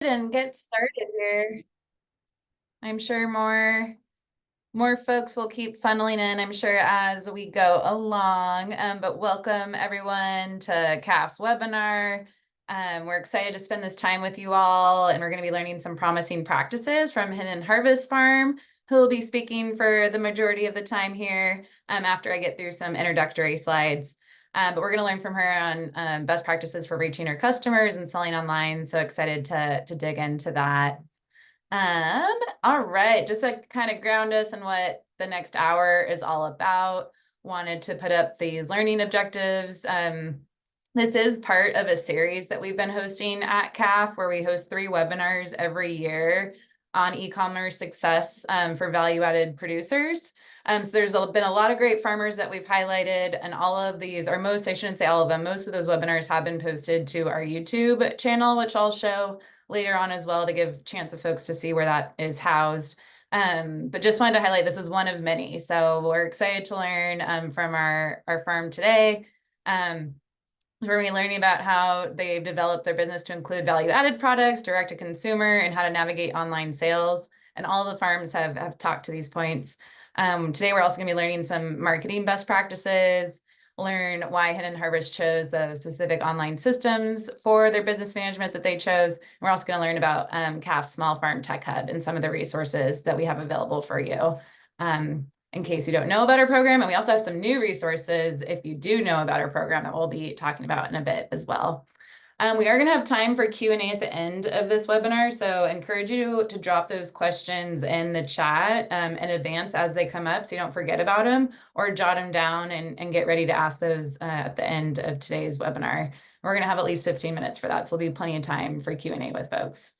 And get started here. I'm sure more folks will keep funneling in, I'm sure, as we go along. But welcome everyone to CAF's webinar. We're excited to spend this time with you all, and we're going to be learning some promising practices from Hen Harvest Farm, who will be speaking for the majority of the time here after I get through some introductory slides. But we're going to learn from her on best practices for reaching her customers and selling online. So excited to dig into that. All right, just to kind of ground us in what the next hour is all about, wanted to put up these learning objectives. This is part of a series that we've been hosting at CAF, where we host 3 webinars every year on e-commerce success for value-added producers. So there's been a lot of great farmers that we've highlighted, and all of these, or most, I shouldn't say all of them, most of those webinars have been posted to our YouTube channel, which I'll show later on as well to give chance of folks to see where that is housed. But just wanted to highlight this is one of many. So we're excited to learn from our farm today. We're going to be learning about how they've developed their business to include value-added products, direct to consumer, and how to navigate online sales. And all the farms have talked to these points. Today, we're also going to be learning some marketing best practices, learn why Hen Harvest chose the specific online systems for their business management that they chose. We're also going to learn about CAF's Small Farm Tech Hub and some of the resources that we have available for you. In case you don't know about our program. And we also have some new resources if you do know about our program that we'll be talking about in a bit as well. We are going to have time for Q&A at the end of this webinar, so I encourage you to drop those questions in the chat in advance as they come up, so you don't forget about them, or jot them down and get ready to ask those at the end of today's webinar. We're going to have at least 15 minutes for that, so there'll be plenty of time for Q&A with folks.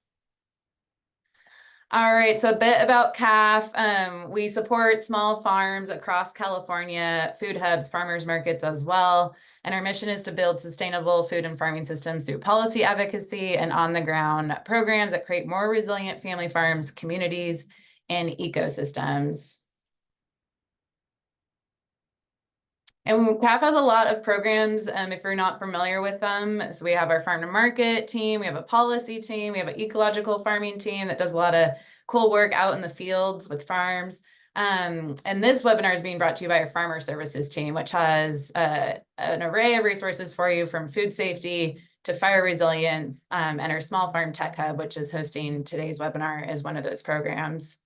All right, so a bit about CAF. We support small farms across California, food hubs, farmers markets as well. And our mission is to build sustainable food and farming systems through policy advocacy and on-the-ground programs that create more resilient family farms, communities, and ecosystems. And CAF has a lot of programs, if you're not familiar with them. So we have our farm to market team, we have a policy team, we have an ecological farming team that does a lot of cool work out in the fields with farms. And this webinar is being brought to you by our farmer services team, which has an array of resources for you, from food safety to fire resilience, and our Small Farm Tech Hub, which is hosting today's webinar, is one of those programs.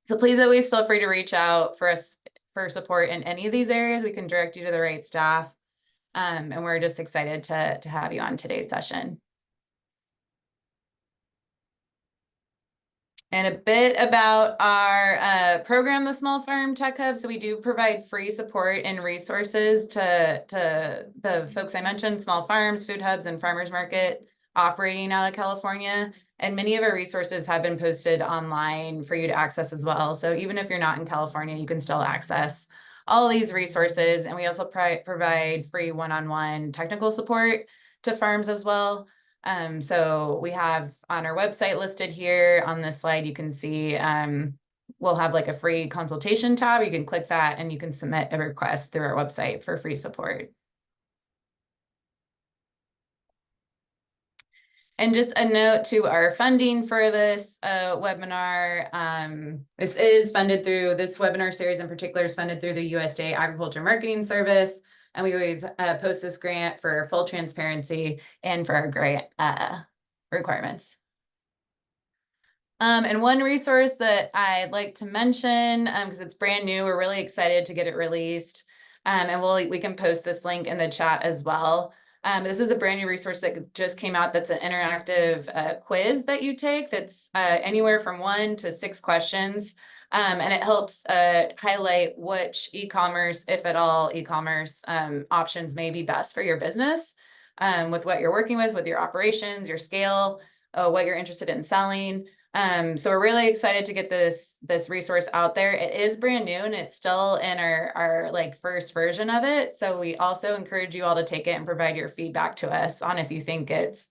So please always feel free to reach out for us for support in any of these areas. We can direct you to the right staff. And we're just excited to have you on today's session. And a bit about our program, the Small Farm Tech Hub. So we do provide free support and resources to the folks I mentioned, small farms, food hubs, and farmers market operating out of California. And many of our resources have been posted online for you to access as well. So even if you're not in California, you can still access all these resources. And we also provide free one-on-one technical support to farms as well. So we have on our website listed here on this slide, you can see we'll have like a free consultation tab. You can click that and you can submit a request through our website for free support. And just a note to our funding for this webinar. This webinar series in particular is funded through the USDA Agriculture Marketing Service. And we always post this grant for full transparency and for our grant requirements. And one resource that I'd like to mention, because it's brand new, we're really excited to get it released. And we can post this link in the chat as well. This is a brand new resource that just came out that's an interactive quiz that you take that's anywhere from 1 to 6 questions. And it helps highlight which e-commerce, if at all, e-commerce options may be best for your business with what you're working with your operations, your scale, what you're interested in selling. So we're really excited to get this resource out there. It is brand new and it's still in our like first version of it. So we also encourage you all to take it and provide your feedback to us on if you think it's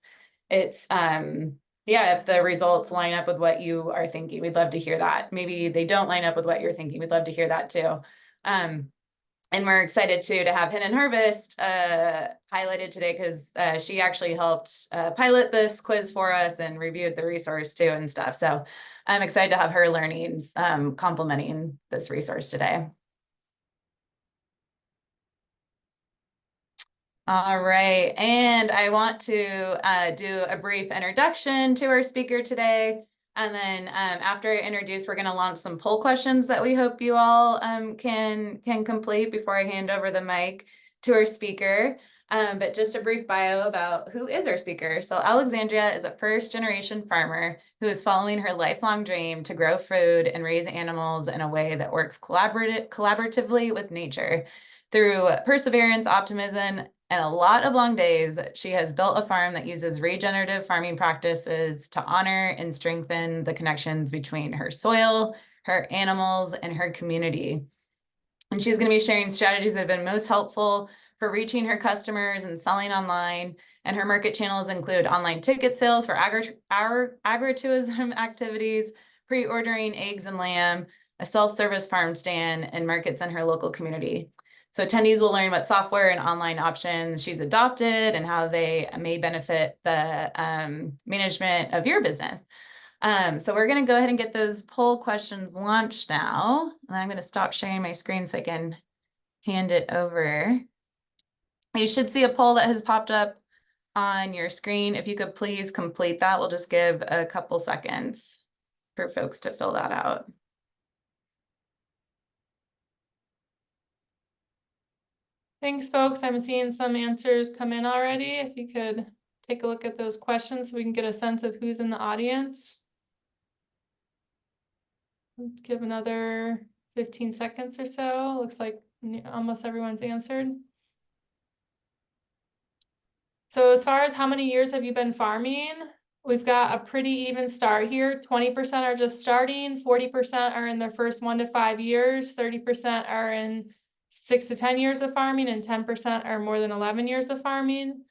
if the results line up with what you are thinking. We'd love to hear that. Maybe they don't line up with what you're thinking. We'd love to hear that too. And And we're excited too to have Hen Harvest highlighted today because she actually helped pilot this quiz for us and reviewed the resource too and stuff. So I'm excited to have her learnings complementing this resource today. All right, and I want to do a brief introduction to our speaker today. And then after I introduce, we're going to launch some poll questions that we hope you all can complete before I hand over the mic to our speaker. But just a brief bio about who is our speaker. So Alexandria is a first-generation farmer who is following her lifelong dream to grow food and raise animals in a way that works collaboratively with nature. Through perseverance, optimism, and a lot of long days, she has built a farm that uses regenerative farming practices to honor and strengthen the connections between her soil, her animals, and her community. And she's going to be sharing strategies that have been most helpful for reaching her customers and selling online. And her market channels include online ticket sales for agritourism activities, pre-ordering eggs and lamb, a self-service farm stand, and markets in her local community. So attendees will learn what software and online options she's adopted and how they may benefit the management of your business. So we're going to go ahead and get those poll questions launched now. And I'm going to stop sharing my screen so I can hand it over. You should see a poll that has popped up on your screen. If you could please complete that, we'll just give a couple seconds for folks to fill that out. Thanks, folks. I'm seeing some answers come in already. If you could take a look at those questions so we can get a sense of who's in the audience. Let's give another 15 seconds or so. Looks like almost everyone's answered. So as far as how many years have you been farming, we've got a pretty even start here. 20% are just starting, 40% are in their first 1 to 5 years, 30% are in 6 to 10 years of farming, and 10% are more than 11 years of farming.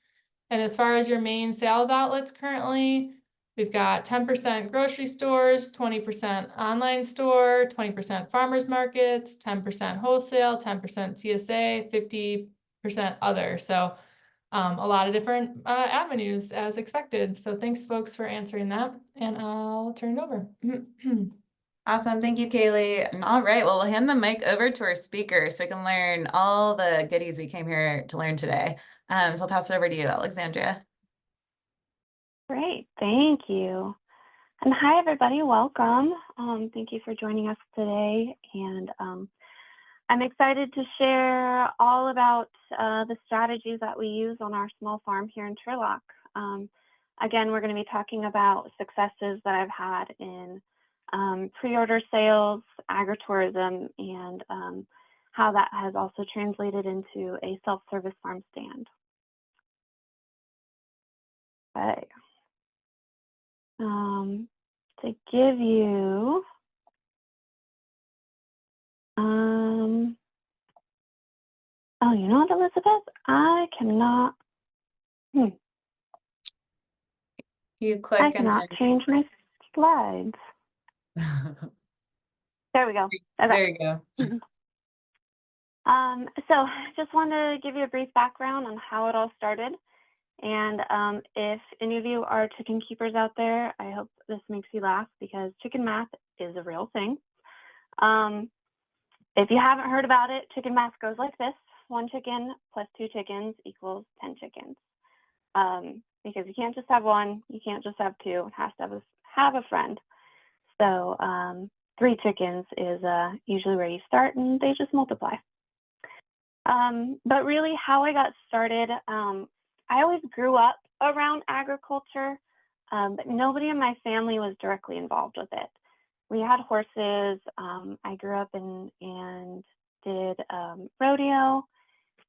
And as far as your main sales outlets currently, we've got 10% grocery stores, 20% online store, 20% farmers markets, 10% wholesale, 10% CSA, 50% other. So a lot of different avenues as expected. So thanks, folks, for answering that. And I'll turn it over. Awesome. Thank you, Kaylee. And all right, well, we'll hand the mic over to our speaker so we can learn all the goodies we came here to learn today. So I'll pass it over to you, Alexandria. Great, thank you. And hi, everybody, welcome. Thank you for joining us today. And I'm excited to share all about the strategies that we use on our small farm here in Turlock. Again, we're going to be talking about successes that I've had in pre-order sales, agritourism, and how that has also translated into a self-service farm stand. Okay. To give you oh, you know what, Elizabeth? I cannot You click I cannot change my slides. There we go. Okay. There you go. So just wanted to give you a brief background on how it all started. And if any of you are chicken keepers out there, I hope this makes you laugh because chicken math is a real thing. If you haven't heard about it, chicken math goes like this. 1 chicken plus 2 chickens equals 10 chickens. Because you can't just have 1, you can't just have 2, it has to have a friend. So 3 chickens is usually where you start, and they just multiply. But really how I got started, I always grew up around agriculture, but nobody in my family was directly involved with it. We had horses. I grew up and did rodeo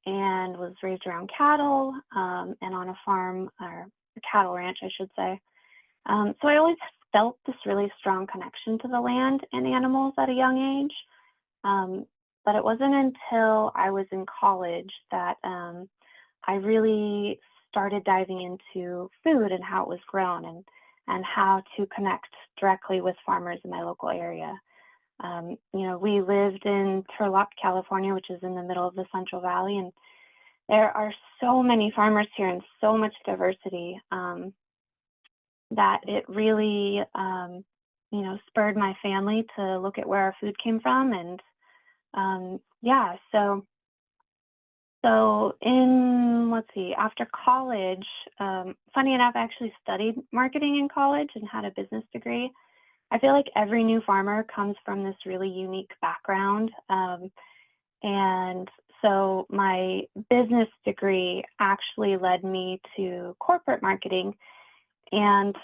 and was raised around cattle and on a farm, or a cattle ranch, I should say. So I always felt this really strong connection to the land and animals at a young age. But it wasn't until I was in college that I really started diving into food and how it was grown and how to connect directly with farmers in my local area. We lived in Turlock, California, which is in the middle of the Central Valley, and there are so many farmers here and so much diversity that it really, spurred my family to look at where our food came from. And after college, funny enough, I actually studied marketing in college and had a business degree. I feel like every new farmer comes from this really unique background. And so my business degree actually led me to corporate marketing. And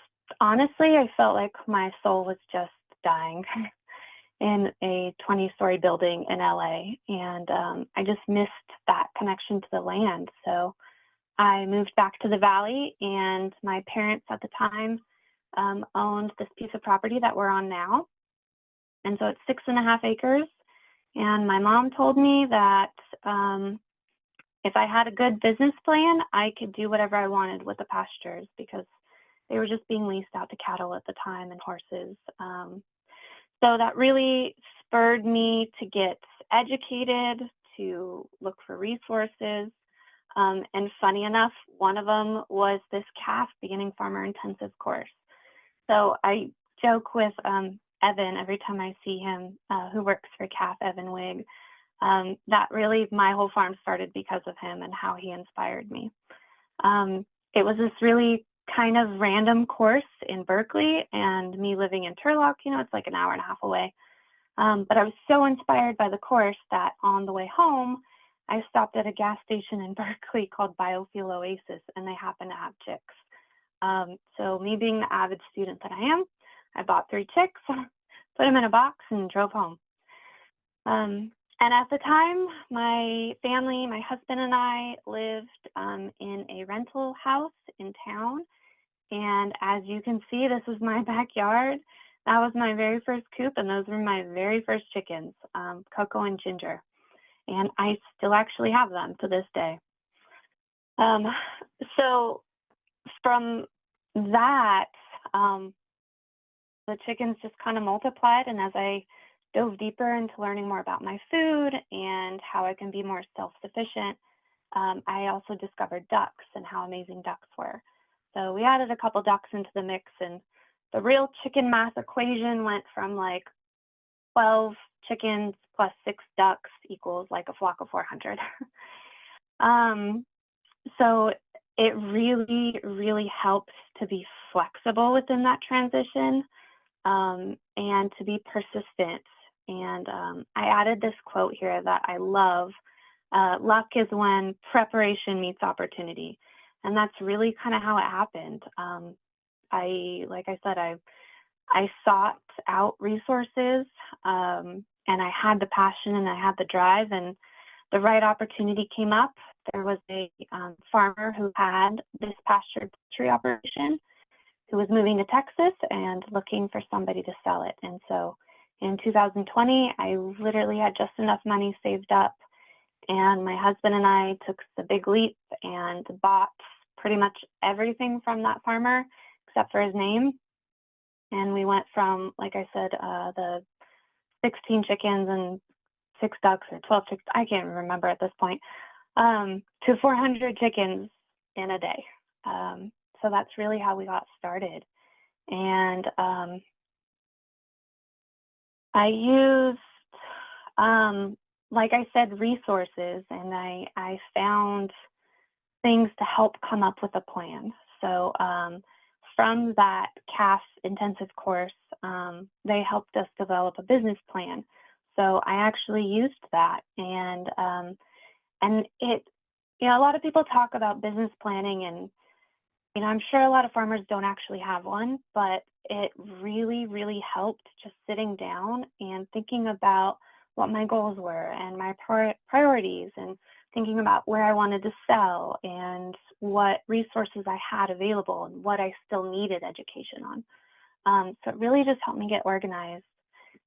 honestly, I felt like my soul was just dying in a 20-story building in LA. And I just missed that connection to the land. So I moved back to the Valley, and my parents at the time owned this piece of property that we're on now. And so it's 6.5 acres. And my mom told me that if I had a good business plan, I could do whatever I wanted with the pastures, because they were just being leased out to cattle at the time and horses. So that really spurred me to get educated, to look for resources. And funny enough, one of them was this calf beginning farmer intensive course. So I joke with Evan every time I see him, who works for CAF, Evan Wig, that really my whole farm started because of him and how he inspired me. It was this really kind of random course in Berkeley, and me living in Turlock, it's like an hour and a half away. But I was so inspired by the course that on the way home, I stopped at a gas station in Berkeley called Biofuel Oasis, and they happen to have chicks. So me being the avid student that I am, I bought 3 chicks, put them in a box, and drove home. And at the time, my family, my husband and I lived in a rental house in town. And as you can see, this is my backyard. That was my very first coop, and those were my very first chickens, Coco and Ginger. And I still actually have them to this day. So from that, the chickens just kind of multiplied. And as I dove deeper into learning more about my food and how I can be more self-sufficient, I also discovered ducks and how amazing ducks were. So we added a couple ducks into the mix, and the real chicken math equation went from like 12 chickens plus 6 ducks equals like a flock of 400. So it really, really helps to be flexible within that transition, and to be persistent. And I added this quote here that I love. Luck is when preparation meets opportunity. And that's really kind of how it happened. Like I said, I sought out resources, and I had the passion and I had the drive, and the right opportunity came up. There was a farmer who had this pastured poultry operation who was moving to Texas and looking for somebody to sell it. And so in 2020, I literally had just enough money saved up, and my husband and I took the big leap and bought pretty much everything from that farmer except for his name. And we went from, like I said, the 16 chickens and 6 ducks or 12 chickens, I can't remember at this point, to 400 chickens in a day. So that's really how we got started. And I used, like I said, resources, and I found things to help come up with a plan. So from that CAF intensive course, they helped us develop a business plan. So I actually used that, and it, a lot of people talk about business planning, and I'm sure a lot of farmers don't actually have one, but it really, really helped just sitting down and thinking about what my goals were and my priorities, and thinking about where I wanted to sell and what resources I had available and what I still needed education on. So it really just helped me get organized.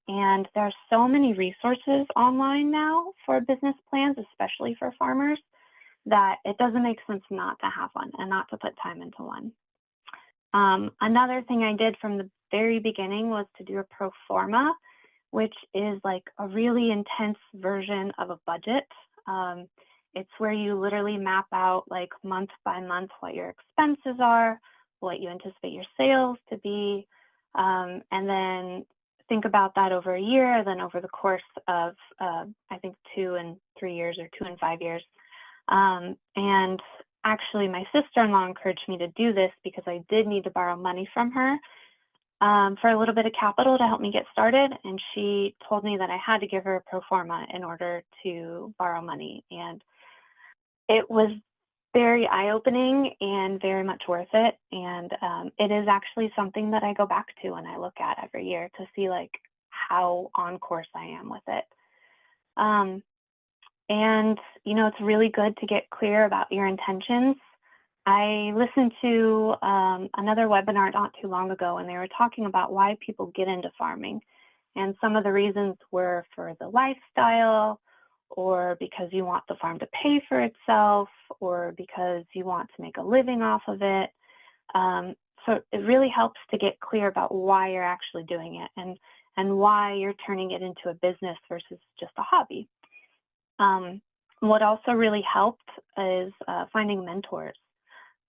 And there's so many resources online now for business plans, especially for farmers, that it doesn't make sense not to have one and not to put time into one. Another thing I did from the very beginning was to do a pro forma, which is like a really intense version of a budget. It's where you literally map out like month by month what your expenses are, what you anticipate your sales to be, and then think about that over a year, then over the course of, I think 2 and 3 years or 2 and 5 years. And actually my sister-in-law encouraged me to do this because I did need to borrow money from her for a little bit of capital to help me get started. And she told me that I had to give her a pro forma in order to borrow money. And it was very eye-opening and very much worth it. And it is actually something that I go back to and I look at every year to see like how on course I am with it. And, you know, it's really good to get clear about your intentions. I listened to another webinar not too long ago, and they were talking about why people get into farming. And some of the reasons were for the lifestyle, or because you want the farm to pay for itself, or because you want to make a living off of it. So it really helps to get clear about why you're actually doing it and why you're turning it into a business versus just a hobby. What also really helped is finding mentors.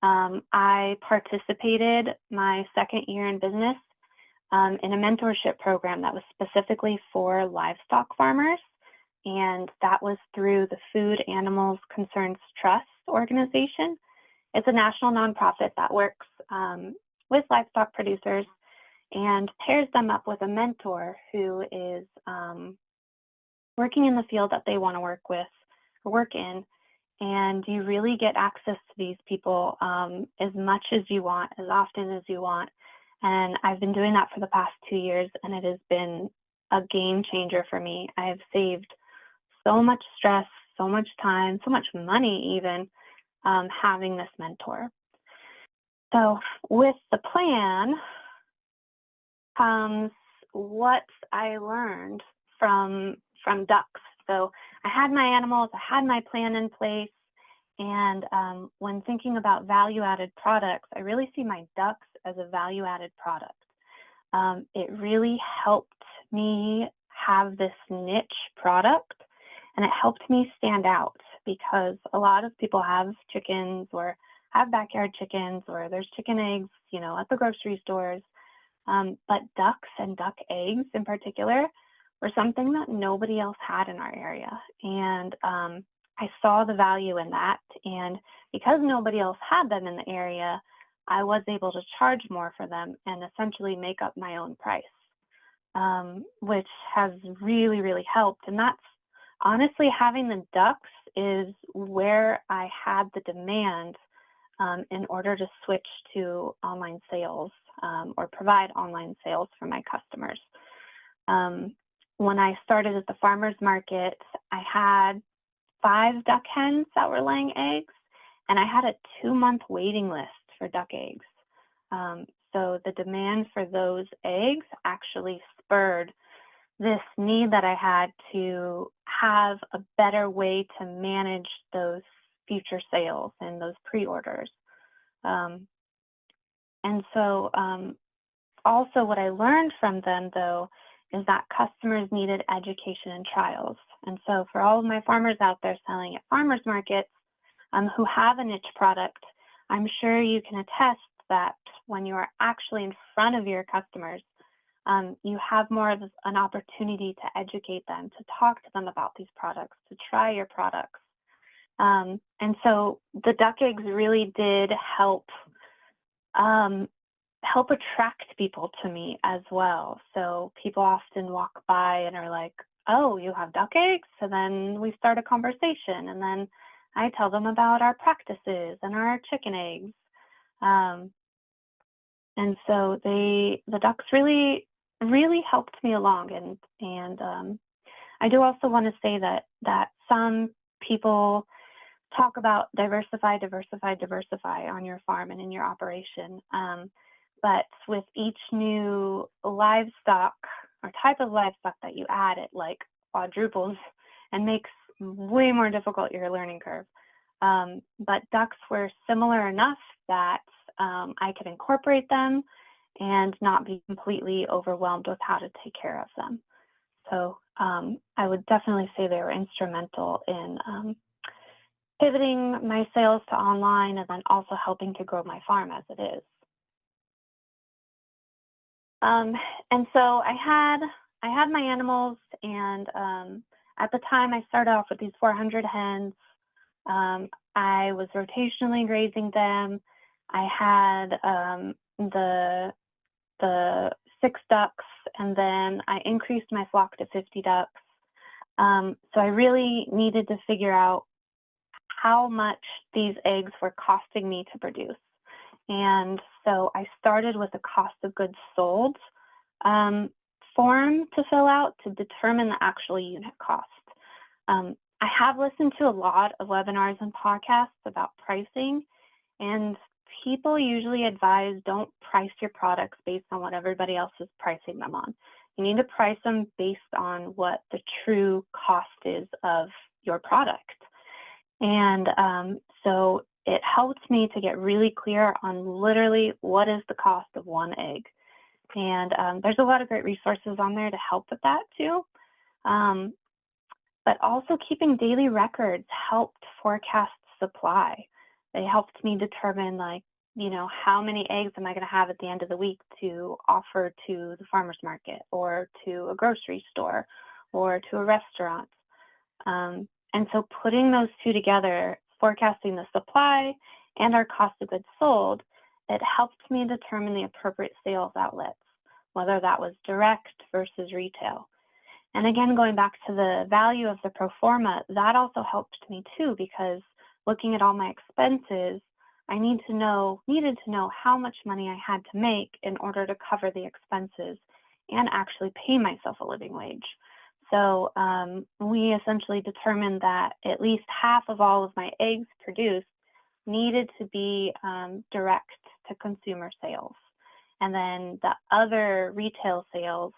I participated my second year in business in a mentorship program that was specifically for livestock farmers. And that was through the Food Animals Concerns Trust organization. It's a national nonprofit that works with livestock producers and pairs them up with a mentor who is working in the field that they want to work with or work in. And you really get access to these people as much as you want, as often as you want. And I've been doing that for the past 2 years, and it has been a game changer for me. I have saved so much stress, so much time, so much money even, having this mentor. So with the plan comes what I learned from ducks. So I had my animals, I had my plan in place, and when thinking about value-added products, I really see my ducks as a value-added product. It really helped me have this niche product, and it helped me stand out because a lot of people have chickens or have backyard chickens, or there's chicken eggs, you know, at the grocery stores. But ducks and duck eggs in particular were something that nobody else had in our area. And I saw the value in that. And because nobody else had them in the area, I was able to charge more for them and essentially make up my own price, which has really, really helped. And that's honestly, having the ducks is where I had the demand in order to switch to online sales or provide online sales for my customers. When I started at the farmer's market, I had 5 duck hens that were laying eggs, and I had a 2-month waiting list for duck eggs. So the demand for those eggs actually spurred this need that I had to have a better way to manage those future sales and those pre-orders. And so also what I learned from them, though, is that customers needed education and trials. And so for all of my farmers out there selling at farmers markets who have a niche product, I'm sure you can attest that when you are actually in front of your customers, you have more of an opportunity to educate them, to talk to them about these products, to try your products. And so the duck eggs really did help attract people to me as well. So people often walk by and are like, oh, you have duck eggs? So then we start a conversation, and then I tell them about our practices and our chicken eggs. And so the ducks really helped me along. And I do also want to say that some people talk about diversify on your farm and in your operation. But with each new livestock or type of livestock that you add, it like quadruples and makes way more difficult your learning curve. But ducks were similar enough that I could incorporate them and not be completely overwhelmed with how to take care of them. So I would definitely say they were instrumental in pivoting my sales to online and then also helping to grow my farm as it is. And so I had my animals, and at the time I started off with these 400 hens. I was rotationally grazing them. I had the 6 ducks, and then I increased my flock to 50 ducks. So I really needed to figure out how much these eggs were costing me to produce. And so I started with a cost of goods sold form to fill out to determine the actual unit cost. I have listened to a lot of webinars and podcasts about pricing, and people usually advise don't price your products based on what everybody else is pricing them on. You need to price them based on what the true cost is of your product. And so it helped me to get really clear on literally what is the cost of one egg. And there's a lot of great resources on there to help with that too. But also keeping daily records helped forecast supply. They helped me determine, like, you know, how many eggs am I going to have at the end of the week to offer to the farmer's market or to a grocery store or to a restaurant. And so putting those two together, forecasting the supply and our cost of goods sold, it helped me determine the appropriate sales outlets, whether that was direct versus retail. And again, going back to the value of the pro forma, that also helped me too, because looking at all my expenses, I needed to know how much money I had to make in order to cover the expenses and actually pay myself a living wage. So we essentially determined that at least half of all of my eggs produced needed to be direct to consumer sales. And then the other retail sales,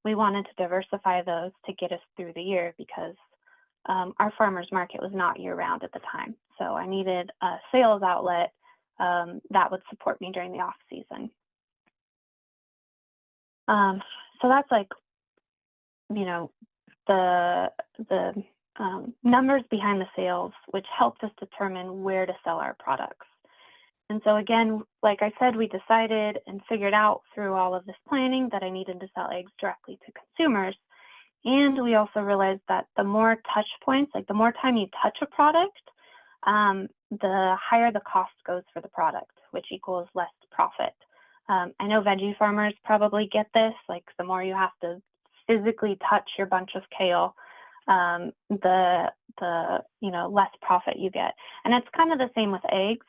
we wanted to diversify those to get us through the year, because our farmer's market was not year round at the time. So I needed a sales outlet that would support me during the off season. So that's like, you know, the numbers behind the sales, which helped us determine where to sell our products. And so again, like I said, we decided and figured out through all of this planning that I needed to sell eggs directly to consumers. And we also realized that the more touch points, like the more time you touch a product, the higher the cost goes for the product, which equals less profit. I know veggie farmers probably get this, like the more you have to physically touch your bunch of kale, the less profit you get. And it's kind of the same with eggs.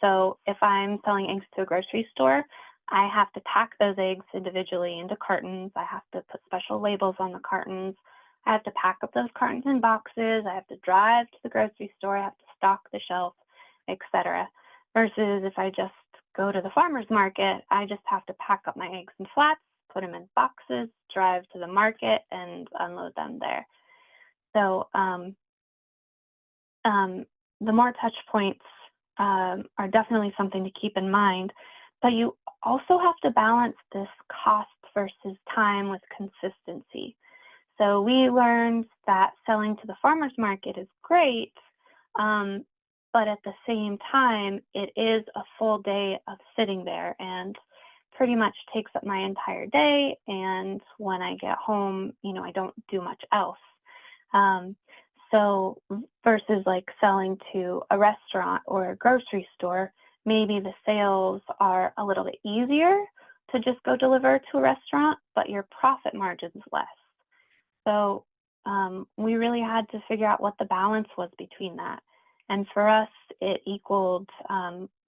So if I'm selling eggs to a grocery store, I have to pack those eggs individually into cartons. I have to put special labels on the cartons. I have to pack up those cartons in boxes. I have to drive to the grocery store. I have to stock the shelf, etc. Versus if I just go to the farmer's market, I just have to pack up my eggs in flats, put them in boxes, drive to the market, and unload them there. So the more touch points are definitely something to keep in mind, but you also have to balance this cost versus time with consistency. So we learned that selling to the farmer's market is great, but at the same time, it is a full day of sitting there and pretty much takes up my entire day. And when I get home, I don't do much else. So versus like selling to a restaurant or a grocery store, maybe the sales are a little bit easier to just go deliver to a restaurant, but your profit margin is less. So we really had to figure out what the balance was between that. And for us, it equaled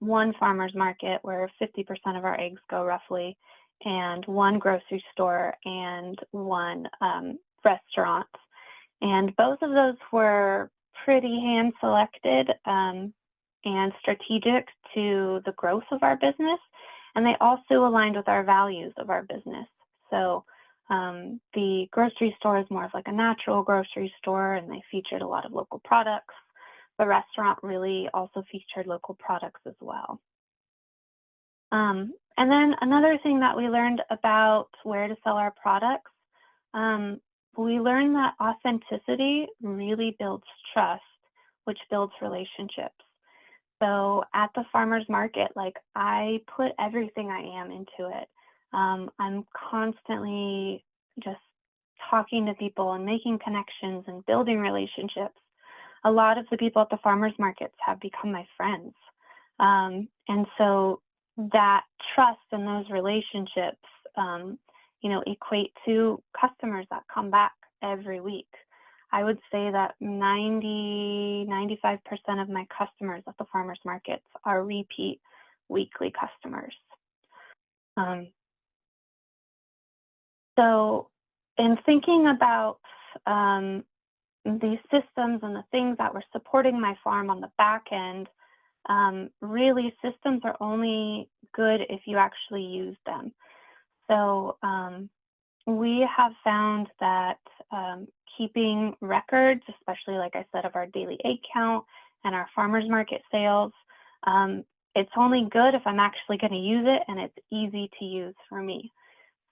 one farmer's market where 50% of our eggs go roughly, and one grocery store and one restaurant. And both of those were pretty hand selected and strategic to the growth of our business. And they also aligned with our values of our business. So the grocery store is more of like a natural grocery store, and they featured a lot of local products. The restaurant really also featured local products as well. And then another thing that we learned about where to sell our products we learned that authenticity really builds trust, which builds relationships. So at the farmer's market, like, I put everything I am into it. I'm constantly just talking to people and making connections and building relationships. A lot of the people at the farmers markets have become my friends. And so that trust and those relationships, equate to customers that come back every week. I would say that 95% of my customers at the farmers markets are repeat weekly customers. So in thinking about these systems and the things that were supporting my farm on the back end, really systems are only good if you actually use them. So we have found that keeping records, especially like I said, of our daily egg count and our farmers market sales, it's only good if I'm actually going to use it and it's easy to use for me.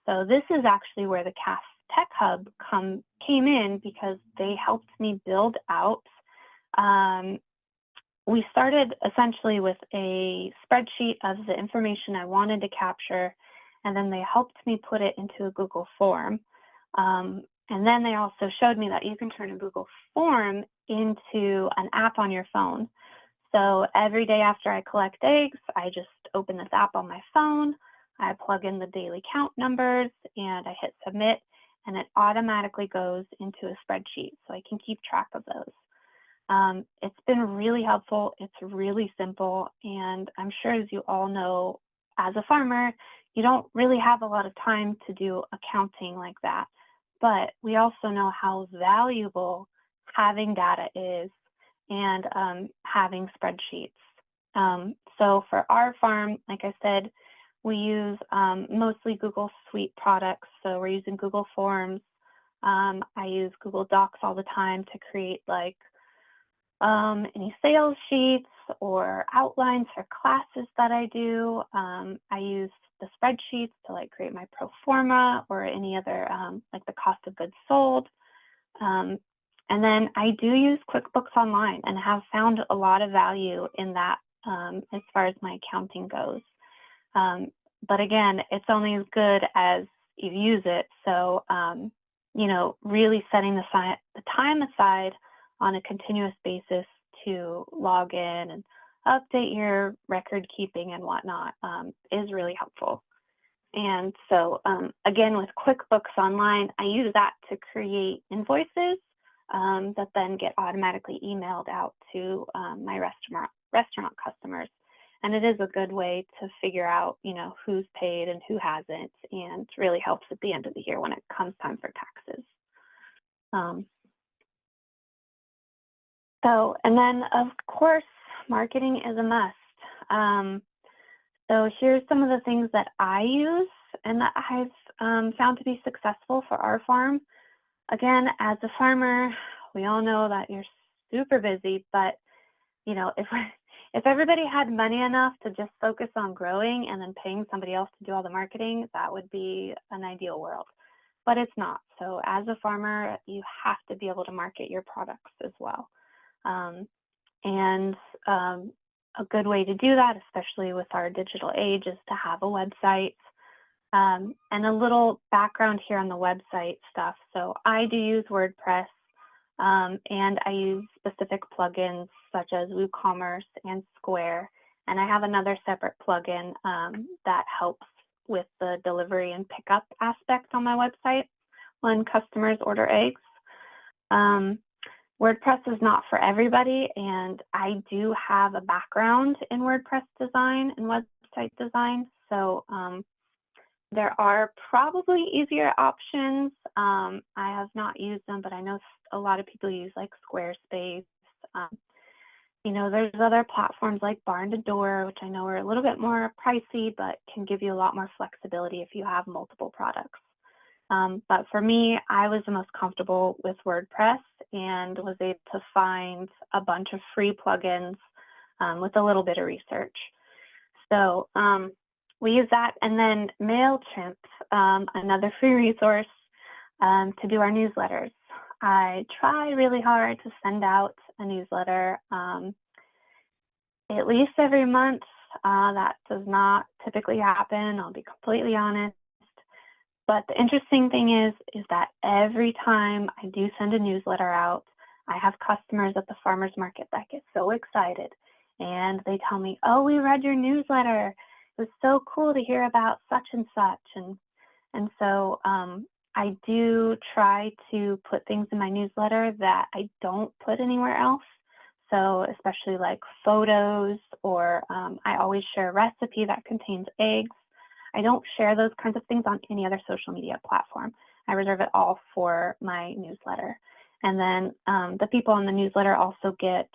So this is actually where the CAF Tech Hub came in, because they helped me build out. We started essentially with a spreadsheet of the information I wanted to capture, and then they helped me put it into a Google form. And then they also showed me that you can turn a Google form into an app on your phone. So every day after I collect eggs, I just open this app on my phone, I plug in the daily count numbers, and I hit submit, and it automatically goes into a spreadsheet, so I can keep track of those. It's been really helpful. It's really simple. And I'm sure, as you all know, as a farmer, you don't really have a lot of time to do accounting like that. But we also know how valuable having data is, and having spreadsheets. So for our farm, like I said, we use mostly Google Suite products. So we're using Google Forms. I use Google Docs all the time to create any sales sheets or outlines for classes that I do. I use the spreadsheets to create my pro forma or any other like the cost of goods sold. And then I do use QuickBooks Online and have found a lot of value in that as far as my accounting goes. But again, it's only as good as you use it. So, really setting the time aside on a continuous basis to log in and update your record keeping and whatnot is really helpful. And so again, with QuickBooks Online, I use that to create invoices that then get automatically emailed out to my restaurant customers. And it is a good way to figure out, who's paid and who hasn't, and really helps at the end of the year when it comes time for taxes. And then of course, marketing is a must. So here's some of the things that I use and that I've found to be successful for our farm. Again, as a farmer, we all know that you're super busy, but if everybody had money enough to just focus on growing and then paying somebody else to do all the marketing, that would be an ideal world. But it's not. So as a farmer, you have to be able to market your products as well. A good way to do that, especially with our digital age, is to have a website. And a little background here on the website stuff. So I do use WordPress, and I use specific plugins such as WooCommerce and Square. And I have another separate plugin that helps with the delivery and pickup aspect on my website when customers order eggs. WordPress is not for everybody, and I do have a background in WordPress design and website design. So there are probably easier options. I have not used them, but I know a lot of people use Squarespace. There's other platforms like Barn to Door, which I know are a little bit more pricey, but can give you a lot more flexibility if you have multiple products. But for me, I was the most comfortable with WordPress and was able to find a bunch of free plugins with a little bit of research. So we use that. And then MailChimp, another free resource. to do our newsletters. I try really hard to send out a newsletter at least every month. That does not typically happen, I'll be completely honest. But the interesting thing is that every time I do send a newsletter out, I have customers at the farmers market that get so excited and they tell me, oh, we read your newsletter. It was so cool to hear about such and such. And so I do try to put things in my newsletter that I don't put anywhere else. So especially like photos, or I always share a recipe that contains eggs. I don't share those kinds of things on any other social media platform. I reserve it all for my newsletter. And then the people on the newsletter also get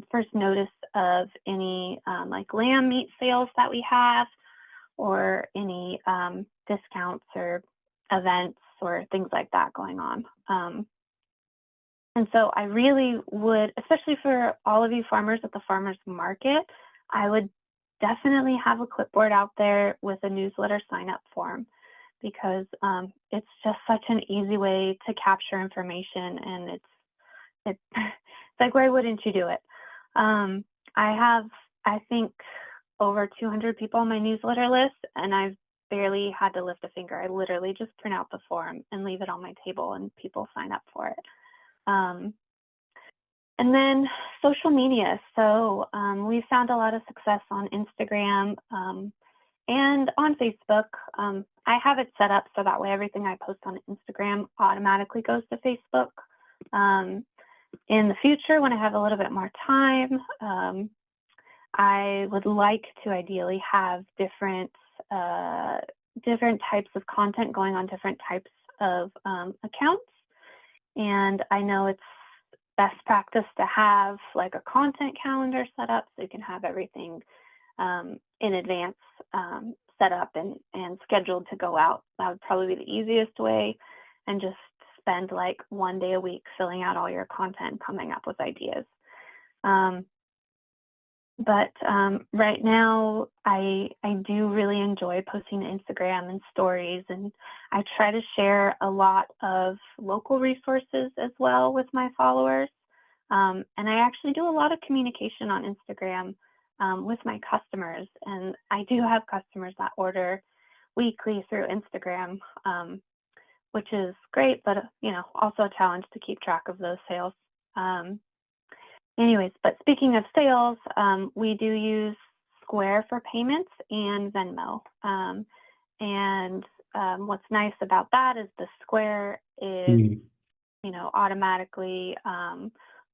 first notice of any like lamb meat sales that we have, or any discounts or events or things like that going on. And so I really would, especially for all of you farmers at the farmers market, I would definitely have a clipboard out there with a newsletter sign up form, because it's just such an easy way to capture information, and it's like, why wouldn't you do it? I have, I think, over 200 people on my newsletter list, and I've barely had to lift a finger. I literally just print out the form and leave it on my table, and people sign up for it. And then social media. So we found a lot of success on Instagram and on Facebook. I have it set up so that way everything I post on Instagram automatically goes to Facebook. In the future, when I have a little bit more time, I would like to ideally have different types of content going on different types of accounts. And I know it's best practice to have like a content calendar set up so you can have everything in advance set up and scheduled to go out. That would probably be the easiest way, and just spend like one day a week filling out all your content, coming up with ideas. But right now, I do really enjoy posting to Instagram and stories, and I try to share a lot of local resources as well with my followers. And I actually do a lot of communication on Instagram with my customers, and I do have customers that order weekly through Instagram, which is great, but also a challenge to keep track of those sales. Anyways, but speaking of sales, we do use Square for payments and Venmo. And what's nice about that is the Square is, automatically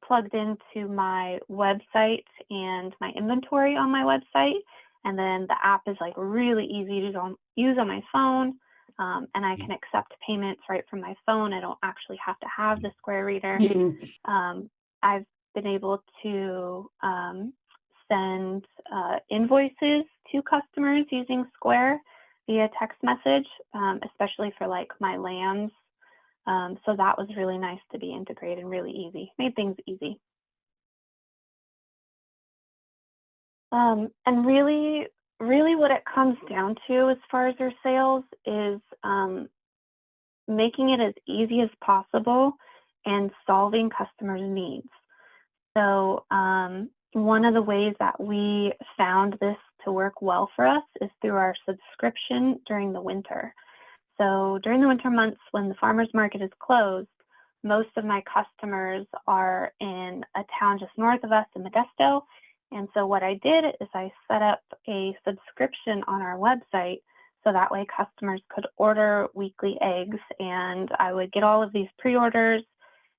plugged into my website and my inventory on my website. And then the app is like really easy to use on my phone. And I can accept payments right from my phone. I don't actually have to have the Square reader. I've been able to send invoices to customers using Square via text message, especially for like my lambs. So that was really nice to be integrated and really easy, made things easy. And really what it comes down to as far as your sales is making it as easy as possible and solving customers' needs. So one of the ways that we found this to work well for us is through our subscription during the winter. So during the winter months when the farmers market is closed, most of my customers are in a town just north of us in Modesto. And so what I did is I set up a subscription on our website so that way customers could order weekly eggs, and I would get all of these pre-orders.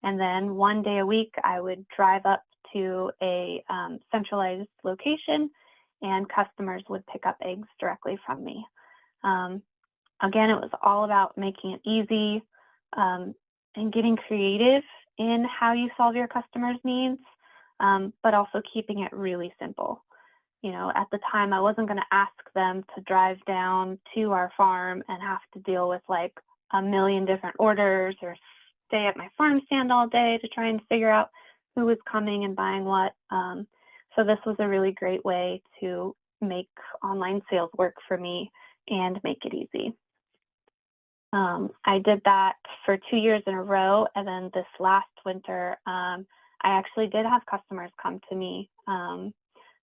And then one day a week, I would drive up to a centralized location and customers would pick up eggs directly from me. Again, it was all about making it easy and getting creative in how you solve your customers' needs, but also keeping it really simple. At the time, I wasn't going to ask them to drive down to our farm and have to deal with like a million different orders or stay at my farm stand all day to try and figure out who was coming and buying what. So this was a really great way to make online sales work for me and make it easy. I did that for 2 years in a row, and then this last winter, I actually did have customers come to me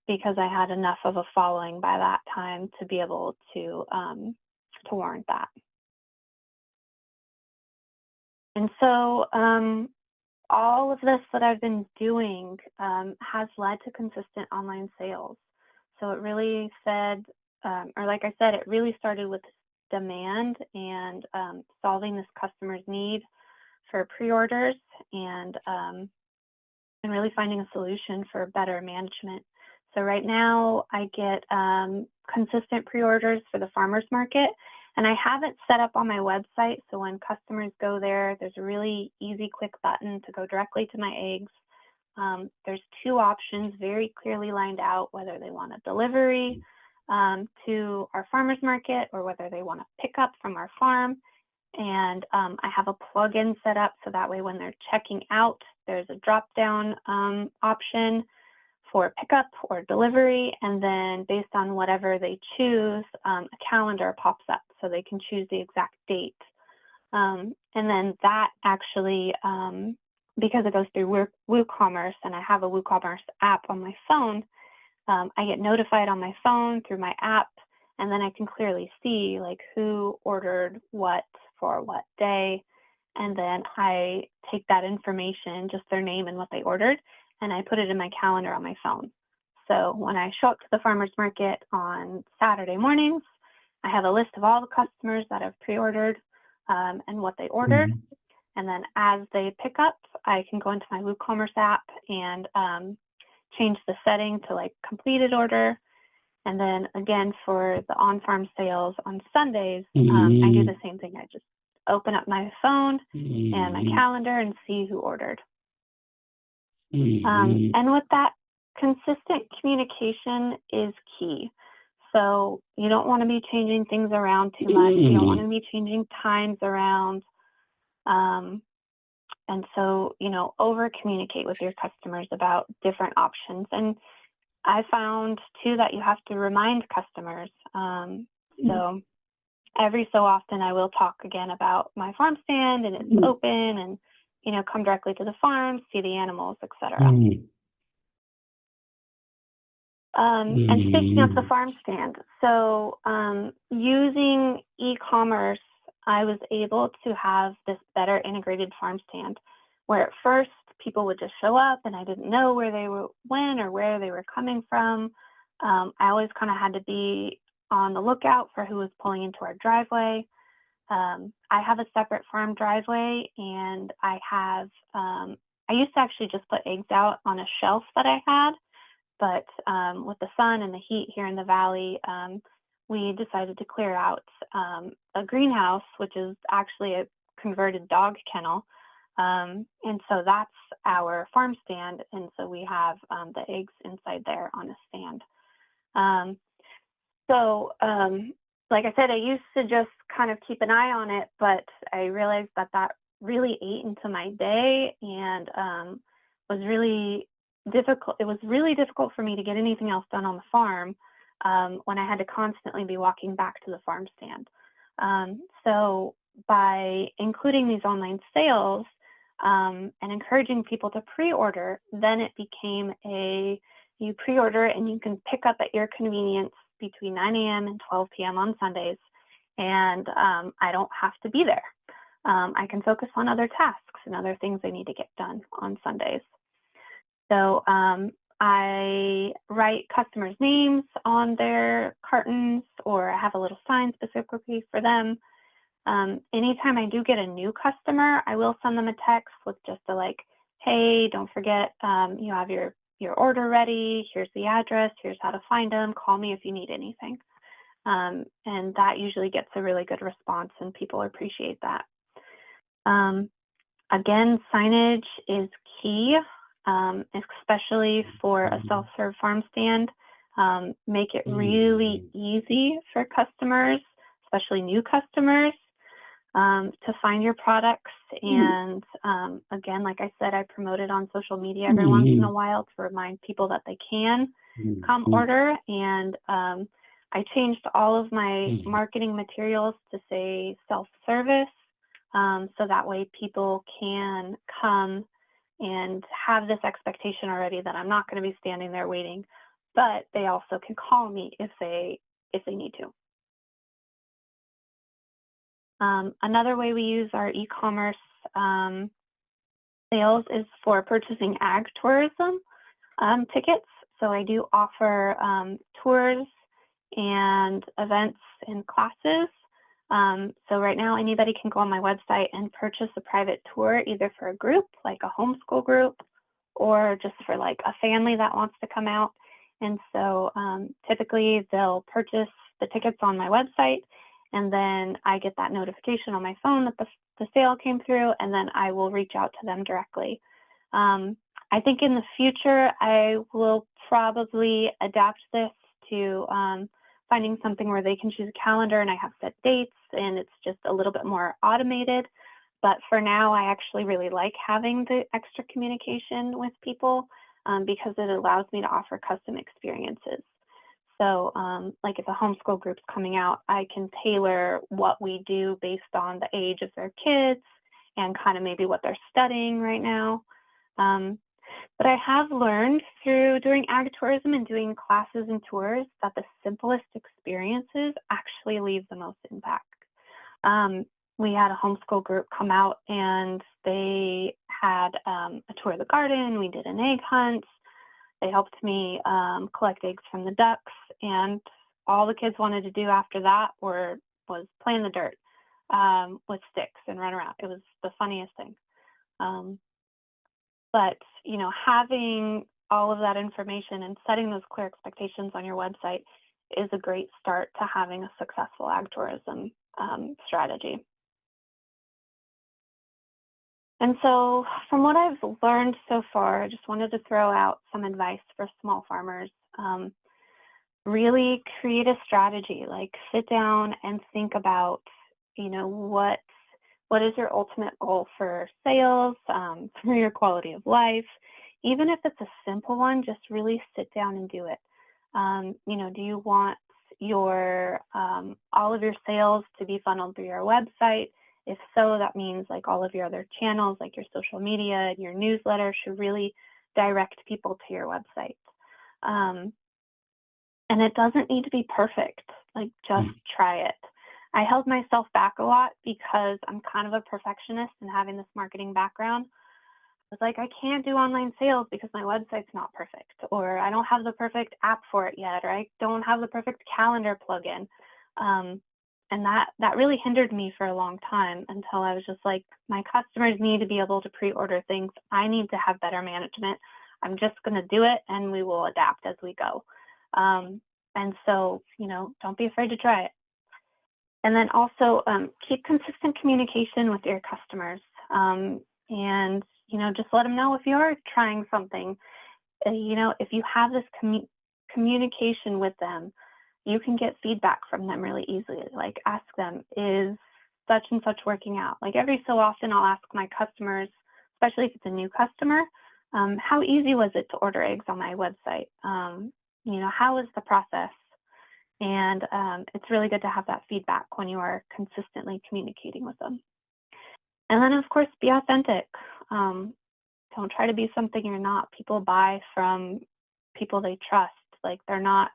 because I had enough of a following by that time to be able to warrant that. And so all of this that I've been doing has led to consistent online sales. So it really said, or like I said, it really started with demand and solving this customer's need for pre-orders and really finding a solution for better management. So right now I get consistent pre-orders for the farmers market, and I have it set up on my website. So when customers go there, there's a really easy, quick button to go directly to my eggs. There's 2 options very clearly lined out, whether they want a delivery to our farmers market or whether they want to pick up from our farm. And I have a plugin set up so that way when they're checking out, there's a drop-down option for pickup or delivery, and then based on whatever they choose, a calendar pops up so they can choose the exact date. And then that actually, because it goes through WooCommerce, and I have a WooCommerce app on my phone, I get notified on my phone through my app, and then I can clearly see like who ordered what for what day. And then I take that information, just their name and what they ordered, and I put it in my calendar on my phone. So when I show up to the farmer's market on Saturday mornings, I have a list of all the customers that have pre-ordered and what they ordered. And then as they pick up, I can go into my WooCommerce app and change the setting to like completed order. And then again, for the on-farm sales on Sundays, I do the same thing. I just open up my phone and my calendar and see who ordered. And with that, consistent communication is key. So you don't want to be changing things around too much. You don't want to be changing times around. And so, you know, over communicate with your customers about different options. And I found too that you have to remind customers. So every so often I will talk again about my farm stand and it's open, and, you know, come directly to the farm, see the animals, etc. And speaking of the farm stand, so using e-commerce, I was able to have this better integrated farm stand where at first people would just show up and I didn't know where they went or where they were coming from. I always kind of had to be on the lookout for who was pulling into our driveway. I have a separate farm driveway, and I used to actually just put eggs out on a shelf that I had, but with the sun and the heat here in the valley, we decided to clear out a greenhouse, which is actually a converted dog kennel. And so that's our farm stand. And so we have the eggs inside there on a stand. Like I said, I used to just kind of keep an eye on it, but I realized that that really ate into my day and was really difficult. It was really difficult for me to get anything else done on the farm when I had to constantly be walking back to the farm stand. So by including these online sales and encouraging people to pre-order, then it became you pre-order and you can pick up at your convenience between 9 a.m. and 12 p.m. on Sundays, and I don't have to be there. I can focus on other tasks and other things I need to get done on Sundays. So I write customers' names on their cartons, or I have a little sign specifically for them. Anytime I do get a new customer, I will send them a text with just a like, hey, don't forget, you have your order ready. Here's the address. Here's how to find them. Call me if you need anything. And that usually gets a really good response, and people appreciate that. Again, signage is key, especially for a self-serve farm stand. Make it really easy for customers, especially new customers, to find your products. And again, like I said, I promote it on social media every once in a while to remind people that they can come order. And I changed all of my marketing materials to say self-service, so that way people can come and have this expectation already that I'm not going to be standing there waiting, but they also can call me if they need to. Another way we use our e-commerce sales is for purchasing ag tourism tickets. So I do offer tours and events and classes. So right now anybody can go on my website and purchase a private tour, either for a group, like a homeschool group, or just for like a family that wants to come out. And so typically they'll purchase the tickets on my website, and then I get that notification on my phone that the sale came through, and then I will reach out to them directly. I think in the future, I will probably adapt this to finding something where they can choose a calendar and I have set dates and it's just a little bit more automated. But for now, I actually really like having the extra communication with people because it allows me to offer custom experiences. So like if a homeschool group's coming out, I can tailor what we do based on the age of their kids and kind of maybe what they're studying right now. But I have learned through doing agritourism and doing classes and tours that the simplest experiences actually leave the most impact. We had a homeschool group come out and they had a tour of the garden. We did an egg hunt. They helped me collect eggs from the ducks, and all the kids wanted to do after that was play in the dirt with sticks and run around. It was the funniest thing. But, you know, having all of that information and setting those clear expectations on your website is a great start to having a successful ag tourism strategy. And so from what I've learned so far, I just wanted to throw out some advice for small farmers. Really create a strategy, like sit down and think about, you know, what is your ultimate goal for sales, for your quality of life. Even if it's a simple one, just really sit down and do it. You know, do you want your all of your sales to be funneled through your website? If so, that means like all of your other channels, like your social media and your newsletter, should really direct people to your website. And it doesn't need to be perfect, like just try it. I held myself back a lot because I'm kind of a perfectionist, and having this marketing background, I was like, I can't do online sales because my website's not perfect, or I don't have the perfect app for it yet, or I don't have the perfect calendar plugin. And that really hindered me for a long time, until I was just like, my customers need to be able to pre-order things. I need to have better management. I'm just going to do it, and we will adapt as we go. And so, you know, don't be afraid to try it. And then also keep consistent communication with your customers. And, you know, just let them know if you're trying something. You know, if you have this communication with them, you can get feedback from them really easily. Like ask them, is such and such working out? Like every so often I'll ask my customers, especially if it's a new customer, how easy was it to order eggs on my website? You know, how is the process? And it's really good to have that feedback when you are consistently communicating with them. And then, of course, be authentic. Don't try to be something you're not. People buy from people they trust. Like, they're not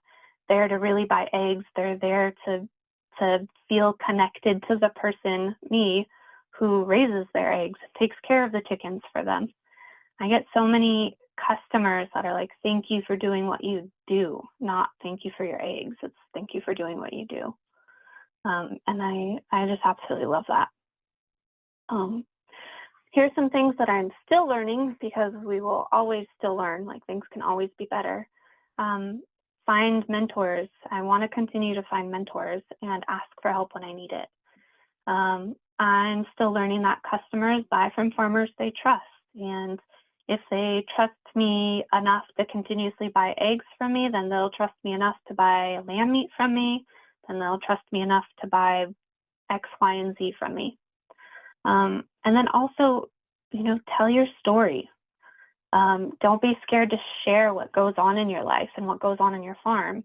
there to really buy eggs. They're there to feel connected to the person, me, who raises their eggs, takes care of the chickens for them. I get so many customers that are like, thank you for doing what you do, not thank you for your eggs. It's thank you for doing what you do. And I just absolutely love that. Here's some things that I'm still learning, because we will always still learn, like things can always be better. Find mentors. I want to continue to find mentors and ask for help when I need it. I'm still learning that customers buy from farmers they trust. And if they trust me enough to continuously buy eggs from me, then they'll trust me enough to buy lamb meat from me. Then they'll trust me enough to buy X, Y, and Z from me. And then also, you know, tell your story. Don't be scared to share what goes on in your life and what goes on in your farm.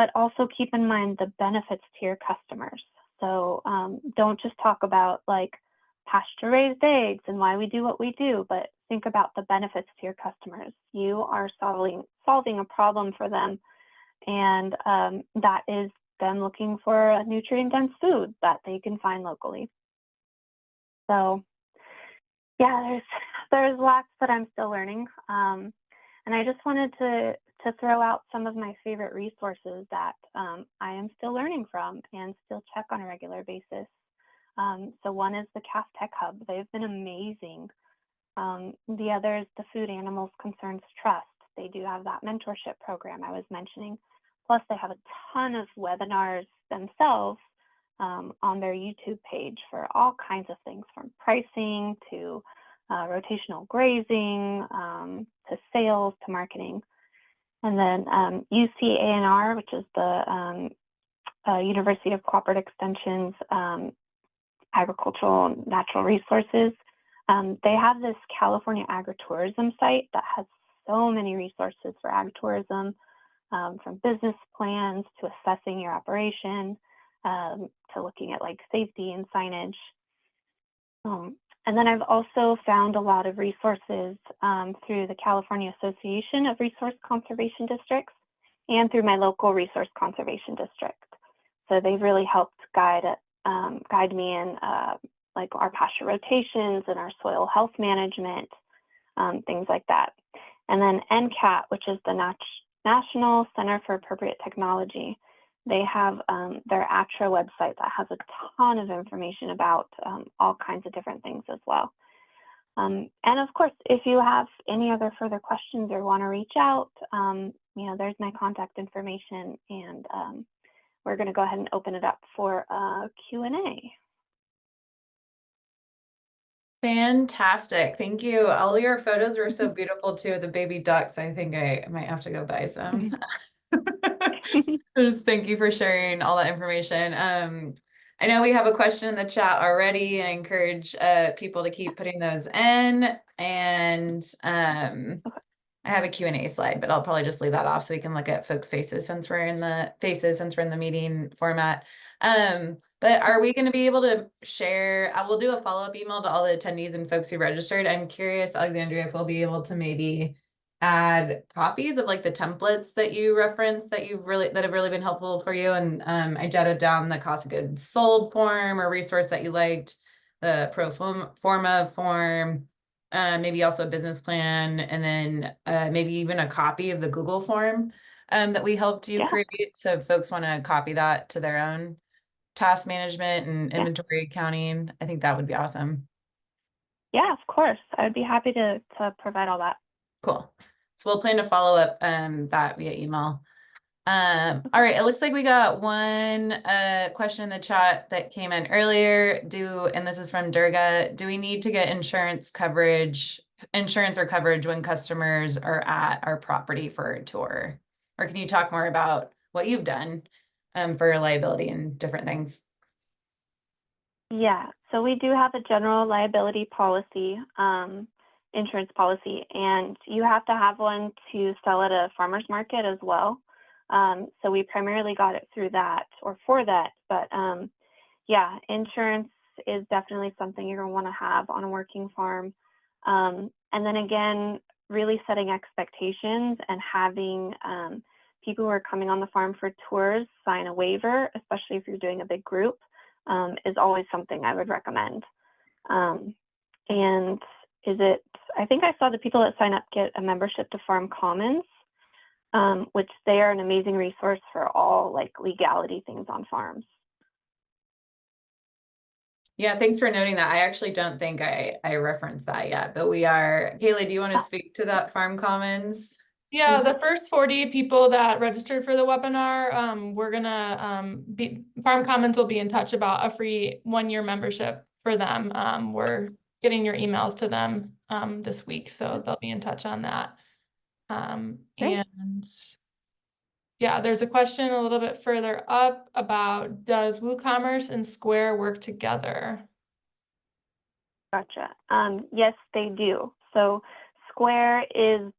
but also keep in mind the benefits to your customers. So don't just talk about like pasture raised eggs and why we do what we do, but think about the benefits to your customers. You are solving a problem for them, and that is them looking for a nutrient-dense food that they can find locally. So yeah, there's lots that I'm still learning, and I just wanted to throw out some of my favorite resources that I am still learning from and still check on a regular basis. So one is the Calf Tech Hub. They've been amazing. The other is the Food Animals Concerns Trust. They do have that mentorship program I was mentioning. Plus, they have a ton of webinars themselves on their YouTube page for all kinds of things, from pricing to rotational grazing to sales to marketing. And then UCANR, which is the University of Cooperative Extension's Agricultural and Natural Resources. They have this California agritourism site that has so many resources for agritourism, from business plans to assessing your operation, to looking at like safety and signage. And then I've also found a lot of resources through the California Association of Resource Conservation Districts and through my local resource conservation district. So they've really helped guide me in like our pasture rotations and our soil health management, things like that. And then NCAT, which is the National Center for Appropriate Technology. They have their ATRA website that has a ton of information about all kinds of different things as well. And of course, if you have any other further questions or want to reach out, there's my contact information, and we're going to go ahead and open it up for Q&A. Fantastic. Thank you. All your photos were so beautiful too, the baby ducks. I think I might have to go buy some. Just thank you for sharing all that information. I know we have a question in the chat already, and I encourage people to keep putting those in. And I have a Q&A slide, but I'll probably just leave that off so we can look at folks' faces since we're in the meeting format. But are we going to be able to share? I will do a follow-up email to all the attendees and folks who registered. I'm curious, Alexandria, if we'll be able to maybe add copies of like the templates that you referenced that have really been helpful for you. And I jotted down the cost of goods sold form or resource that you liked, the pro forma form, maybe also a business plan, and then maybe even a copy of the Google form that we helped you create. So if folks want to copy that to their own task management and inventory accounting, I think that would be awesome. Yeah, of course. I would be happy to provide all that. Cool. So we'll plan to follow up that via email. All right, it looks like we got one question in the chat that came in earlier. And this is from Durga, do we need to get insurance or coverage when customers are at our property for a tour? Or can you talk more about what you've done for liability and different things? Yeah, so we do have a general liability policy, insurance policy, and you have to have one to sell at a farmer's market as well. So we primarily got it through that or for that, but yeah, insurance is definitely something you're gonna wanna have on a working farm. And then again, really setting expectations and having people who are coming on the farm for tours sign a waiver, especially if you're doing a big group, is always something I would recommend. And I think I saw the people that sign up get a membership to Farm Commons, which they are an amazing resource for all like legality things on farms. Yeah, thanks for noting that. I actually don't think I referenced that yet, but we are. Kaylee, do you want to speak to that Farm Commons? Yeah, the first 40 people that registered for the webinar, we're gonna Farm Commons will be in touch about a free 1-year membership for them. We're getting your emails to them this week, so they'll be in touch on that. And yeah, there's a question a little bit further up about, does WooCommerce and Square work together? Gotcha. Yes, they do. So Square is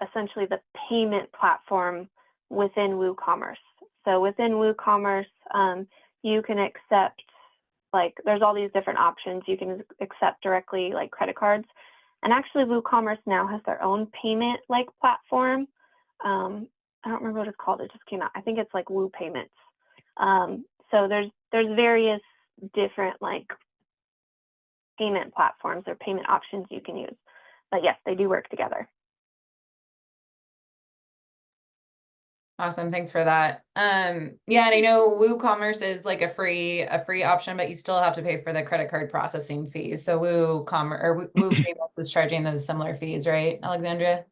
essentially the payment platform within WooCommerce. So within WooCommerce, you can accept, like, there's all these different options. You can accept directly, like, credit cards. And actually, WooCommerce now has their own payment-like platform. I don't remember what it's called. It just came out. I think it's like Woo Payments. So there's various different, like, payment platforms or payment options you can use. But yes, they do work together. Awesome. Thanks for that. Yeah, and I know WooCommerce is like a free option, but you still have to pay for the credit card processing fees. So WooCommerce or Woo Payments is charging those similar fees, right, Alexandria?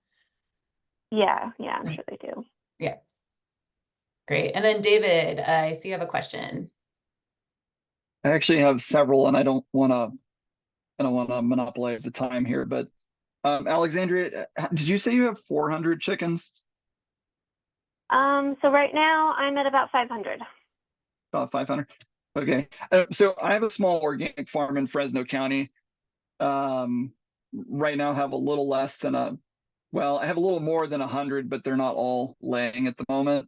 Yeah, I'm sure they do. Yeah. Great. And then David, I see you have a question. I actually have several, and I don't want to monopolize the time here, but Alexandria, did you say you have 400 chickens? So right now I'm at about 500. About 500. Okay. So I have a small organic farm in Fresno County. Right now have a little less than I have a little more than 100, but they're not all laying at the moment.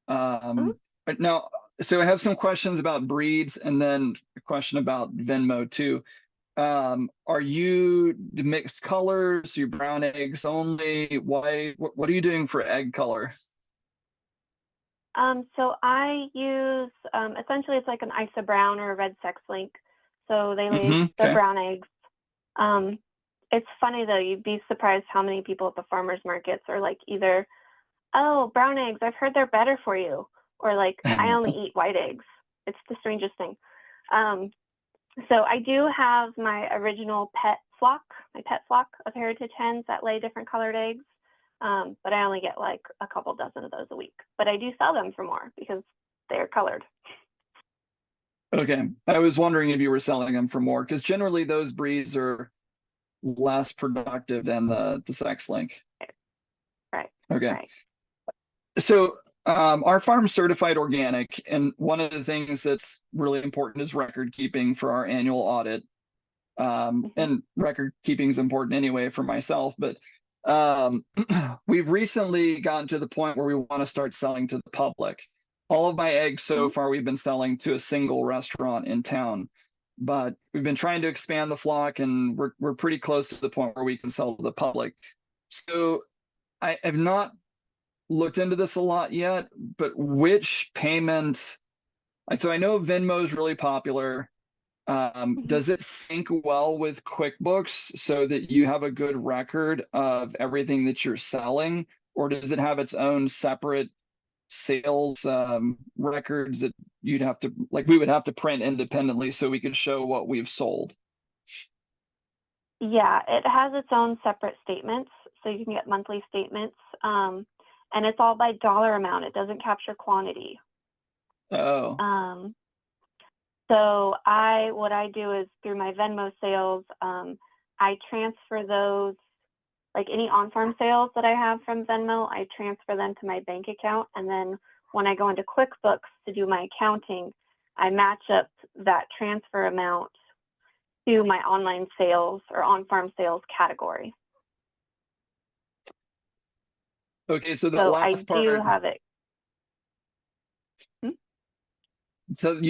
But now, so I have some questions about breeds and then a question about Venmo too. Are you mixed colors? You brown eggs only? Why? What are you doing for egg color? So I use, essentially it's like an ISA brown or a red sex link. So they lay the brown eggs. It's funny though, you'd be surprised how many people at the farmers markets are like either, oh, brown eggs, I've heard they're better for you, or like, I only eat white eggs. It's the strangest thing. So I do have my original pet flock of heritage hens that lay different colored eggs. But I only get like a couple dozen of those a week. But I do sell them for more because they're colored. Okay. I was wondering if you were selling them for more, because generally those breeds are less productive than the sex link. Right. Okay. Right. So our farm's certified organic, and one of the things that's really important is record keeping for our annual audit. And record keeping is important anyway for myself, but we've recently gotten to the point where we want to start selling to the public. All of my eggs so far we've been selling to a single restaurant in town, but we've been trying to expand the flock, and we're pretty close to the point where we can sell to the public. So I have not looked into this a lot yet, but which payment? So I know Venmo is really popular. Does it sync well with QuickBooks so that you have a good record of everything that you're selling, or does it have its own separate sales records that you'd have to, like, we would have to print independently so we could show what we've sold? Yeah, it has its own separate statements. So you can get monthly statements. And it's all by dollar amount. It doesn't capture quantity. Oh. So what I do is through my Venmo sales, I transfer those, like any on-farm sales that I have from Venmo, I transfer them to my bank account. And then when I go into QuickBooks to do my accounting, I match up that transfer amount to my online sales or on-farm sales category. Okay, so the last part. I do have it. So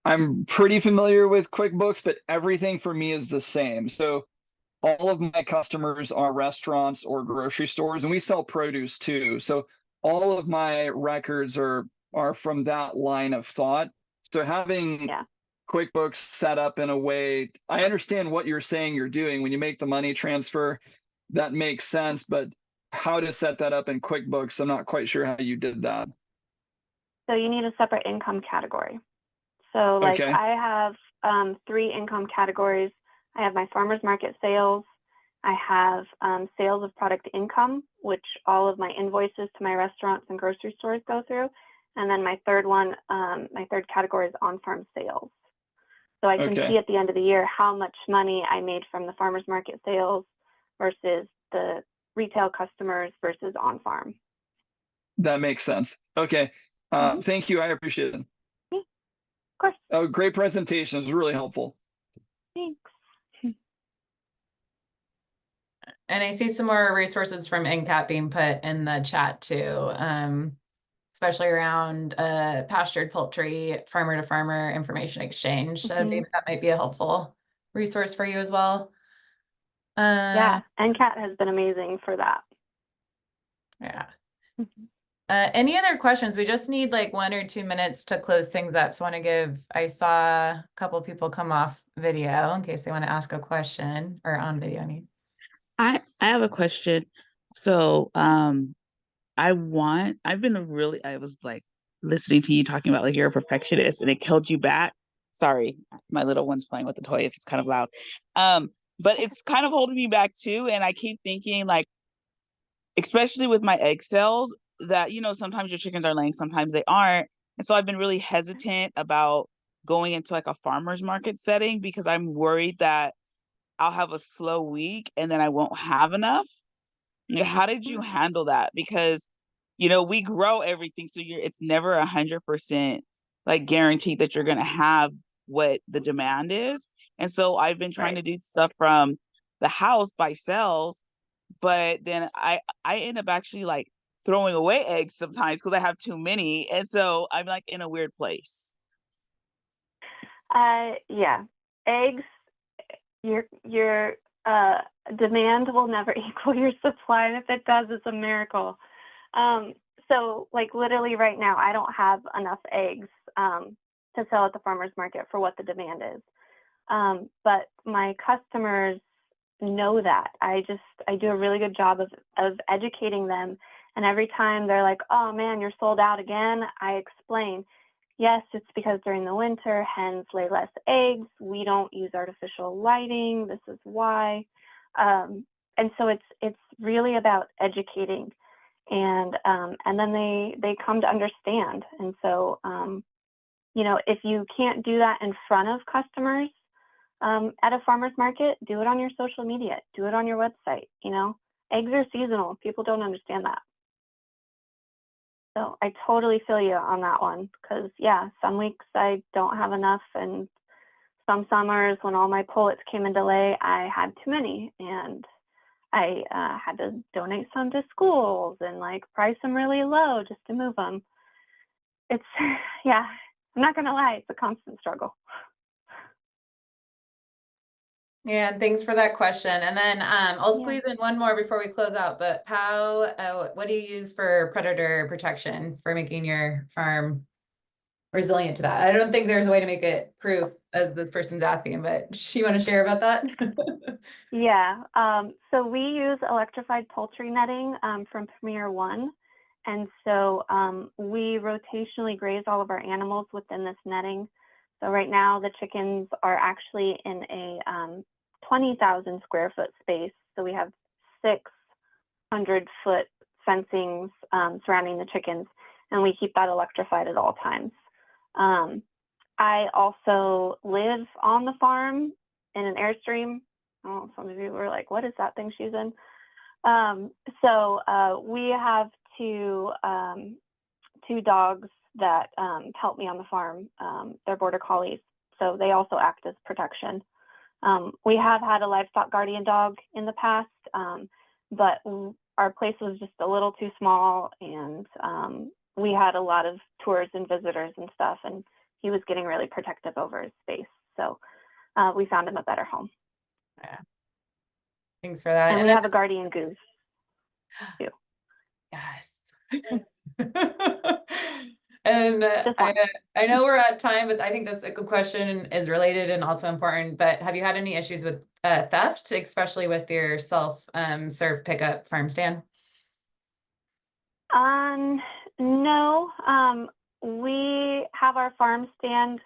I'm pretty familiar with QuickBooks, but everything for me is the same. So all of my customers are restaurants or grocery stores, and we sell produce too. So all of my records are from that line of thought. So having QuickBooks set up in a way, I understand what you're saying you're doing when you make the money transfer. That makes sense, but how to set that up in QuickBooks, I'm not quite sure how you did that. So you need a separate income category. So like I have 3 income categories. I have my farmers market sales. I have sales of product income, which all of my invoices to my restaurants and grocery stores go through. And then my third one, my third category is on-farm sales. So I can see at the end of the year how much money I made from the farmers market sales versus the retail customers versus on-farm. That makes sense. Okay. Thank you. I appreciate it. Yeah, of course. Oh, great presentation. It was really helpful. Thanks. And I see some more resources from NCAT being put in the chat too. especially around pastured poultry, farmer to farmer information exchange. So David, that might be a helpful resource for you as well. Yeah, NCAT has been amazing for that. Yeah. Any other questions? We just need like 1 or 2 minutes to close things up. So I saw a couple people come off video in case they want to ask a question, or on video, I mean. I have a question. So I was like listening to you talking about like you're a perfectionist and it held you back. Sorry, my little one's playing with the toy if it's kind of loud. But it's kind of holding me back too. And I keep thinking like, especially with my egg cells, that sometimes your chickens are laying, sometimes they aren't. And so I've been really hesitant about going into like a farmer's market setting because I'm worried that I'll have a slow week and then I won't have enough. How did you handle that? Because we grow everything, so it's never 100% like guaranteed that you're gonna have what the demand is. And so I've been trying to do stuff from the house by cells, but then I end up actually like throwing away eggs sometimes because I have too many, and so I'm like in a weird place. Yeah, eggs, your demand will never equal your supply, and if it does, it's a miracle. So like literally right now, I don't have enough eggs to sell at the farmer's market for what the demand is. But my customers know that. I do a really good job of educating them. And every time they're like, oh man, you're sold out again, I explain, yes, it's because during the winter, hens lay less eggs. We don't use artificial lighting. This is why. And so it's really about educating, and then they come to understand. And so, if you can't do that in front of customers at a farmer's market, do it on your social media, do it on your website. Eggs are seasonal. People don't understand that. So I totally feel you on that one, because yeah, some weeks I don't have enough, and some summers when all my pullets came into lay, I had too many, and I had to donate some to schools and like price them really low just to move them. It's, yeah, I'm not gonna lie, it's a constant struggle. Yeah, thanks for that question. And then I'll squeeze in one more before we close out. But what do you use for predator protection for making your farm resilient to that? I don't think there's a way to make it proof, as this person's asking, but do you want to share about that? Yeah, so we use electrified poultry netting from Premier One. And so we rotationally graze all of our animals within this netting. So right now the chickens are actually in a 20,000 square foot space. So we have 600-foot fencings surrounding the chickens, and we keep that electrified at all times. I also live on the farm in an Airstream. Oh, some of you were like, what is that thing she's in? So we have two dogs that help me on the farm. They're border collies, so they also act as protection. We have had a livestock guardian dog in the past, but our place was just a little too small, and we had a lot of tours and visitors and stuff, and he was getting really protective over his space. So we found him a better home. Yeah. Thanks for that. And we have a guardian goose too. Yes. And I know we're at time, but I think this question is related and also important. But have you had any issues with theft, especially with your self-serve pickup farm stand? No. We have our farm stand.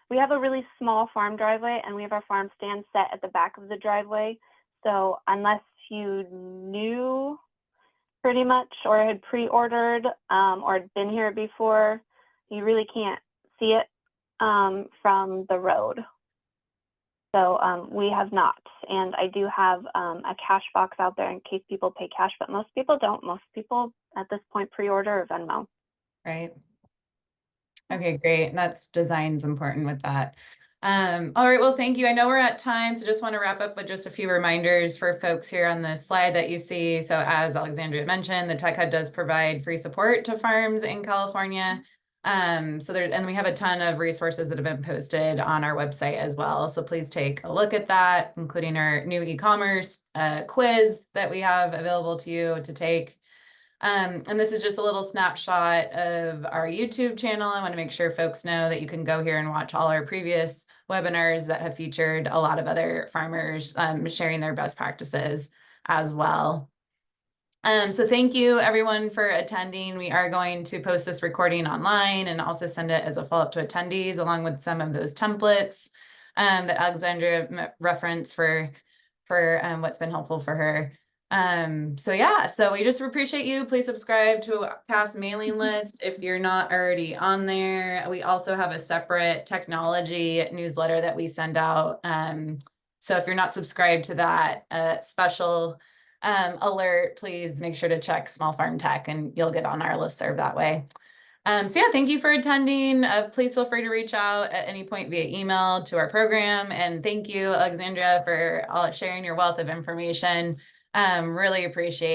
We have a really small farm driveway, and we have our farm stand set at the back of the driveway. So unless you knew pretty much, or had pre-ordered, or had been here before, you really can't see it from the road. So we have not. And I do have a cash box out there in case people pay cash, but most people don't. Most people at this point pre-order or Venmo. Right. Okay, great. And that's design's important with that. All right, well, thank you. I know we're at time, so just want to wrap up with just a few reminders for folks here on the slide that you see. So as Alexandria mentioned, the Tech Hub does provide free support to farms in California. And we have a ton of resources that have been posted on our website as well. So please take a look at that, including our new e-commerce quiz that we have available to you to take. And this is just a little snapshot of our YouTube channel. I want to make sure folks know that you can go here and watch all our previous webinars that have featured a lot of other farmers sharing their best practices as well. So thank you everyone for attending. We are going to post this recording online and also send it as a follow-up to attendees along with some of those templates that Alexandria referenced for what's been helpful for her. So yeah, so we just appreciate you. Please subscribe to a past mailing list if you're not already on there. We also have a separate technology newsletter that we send out. So if you're not subscribed to that special alert, please make sure to check Small Farm Tech and you'll get on our listserv that way. So yeah, thank you for attending. Please feel free to reach out at any point via email to our program. And thank you, Alexandria, for sharing your wealth of information. Really appreciate